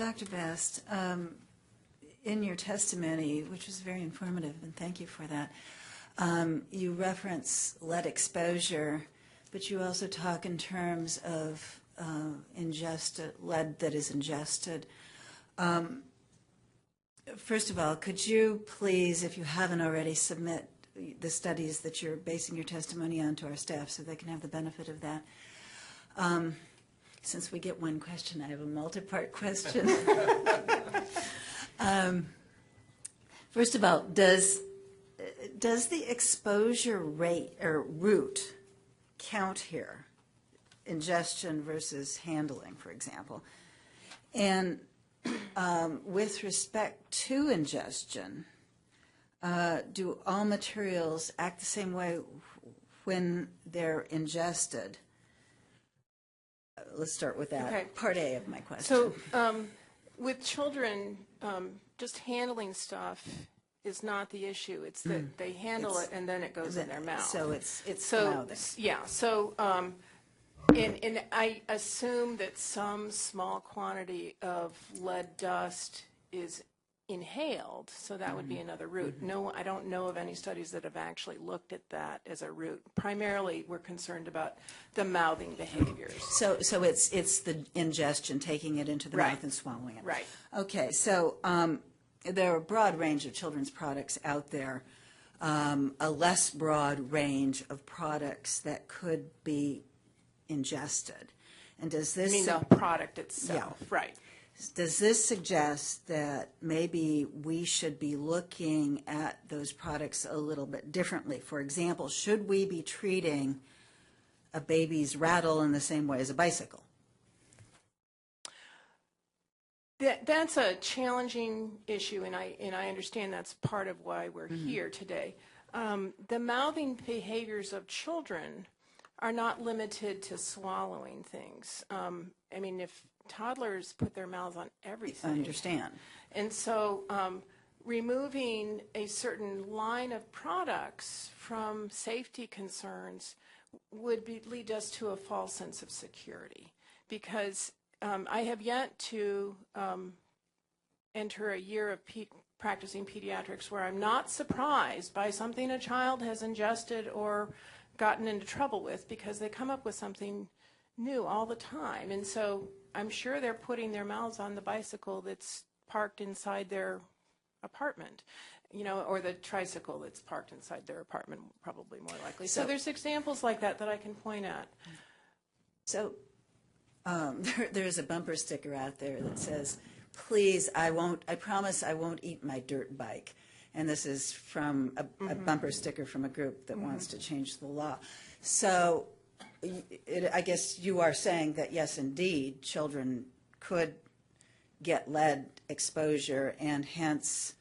Dr. Best, in your testimony, which was very informative, and thank you for that, you reference lead exposure, but you also talk in terms of lead that is ingested. First of all, could you please, if you haven't already, submit the studies that you're basing your testimony on to our staff so they can have the benefit of that? Since we get one question, I have a multi-part question. First of all, does the exposure rate or route count here? Ingestion versus handling, for example. And with respect to ingestion, do all materials act the same way when they're ingested? Let's start with that. Okay. Part A of my question. So with children, just handling stuff is not the issue. It's that they handle it and then it goes in their mouth. So it's mouthing. Yeah. So and I assume that some small quantity of lead dust is inhaled, so that would be another route. No, I don't know of any studies that have actually looked at that as a route. Primarily, we're concerned about the mouthing behaviors. So it's the ingestion, taking it into the mouth and swallowing it. Right. Okay, so there are a broad range of children's products out there, a less broad range of products that could be ingested. And does this... You mean the product itself? Yeah. Right. Does this suggest that maybe we should be looking at those products a little bit differently? For example, should we be treating a baby's rattle in the same way as a bicycle? That's a challenging issue, and I understand that's part of why we're here today. The mouthing behaviors of children are not limited to swallowing things. I mean, if toddlers put their mouths on everything. I understand. And so removing a certain line of products from safety concerns would lead us to a false sense of security, because I have yet to enter a year of practicing pediatrics where I'm not surprised by something a child has ingested or gotten into trouble with, because they come up with something new all the time. And so I'm sure they're putting their mouths on the bicycle that's parked inside their apartment, you know, or the tricycle that's parked inside their apartment, probably more likely. So there's examples like that that I can point at. So there's a bumper sticker out there that says, please, I promise I won't eat my dirt bike. And this is from a bumper sticker from a group that wants to change the law. So I guess you are saying that, yes, indeed, children could get lead exposure and hence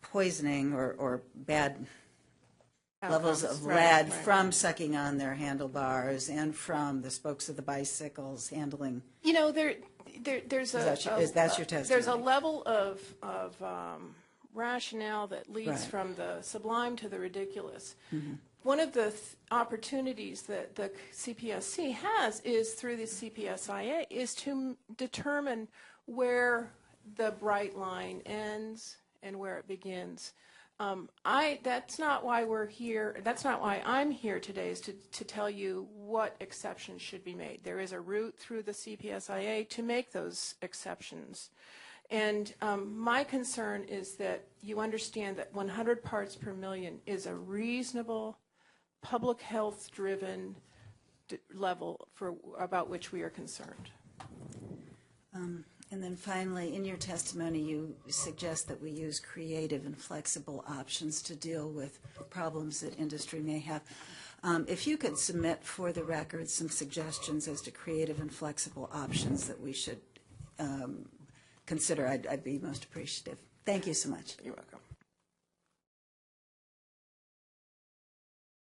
poisoning or bad levels of lead from sucking on their handlebars and from the spokes of the bicycles handling. You know, there's that's your testimony? There's a level of rationale that leads from the sublime to the ridiculous. One of the opportunities that the CPSC has is through the CPSIA is to determine where the bright line ends and where it begins. That's not why we're here. That's not why I'm here today, is to tell you what exceptions should be made. There is a route through the CPSIA to make those exceptions. And my concern is that you understand that 100 parts per million is a reasonable, public health-driven level about which we are concerned. And then finally, in your testimony, you suggest that we use creative and flexible options to deal with problems that industry may have. If you could submit for the record some suggestions as to creative and flexible options that we should consider, I'd be most appreciative. Thank you so much. You're welcome.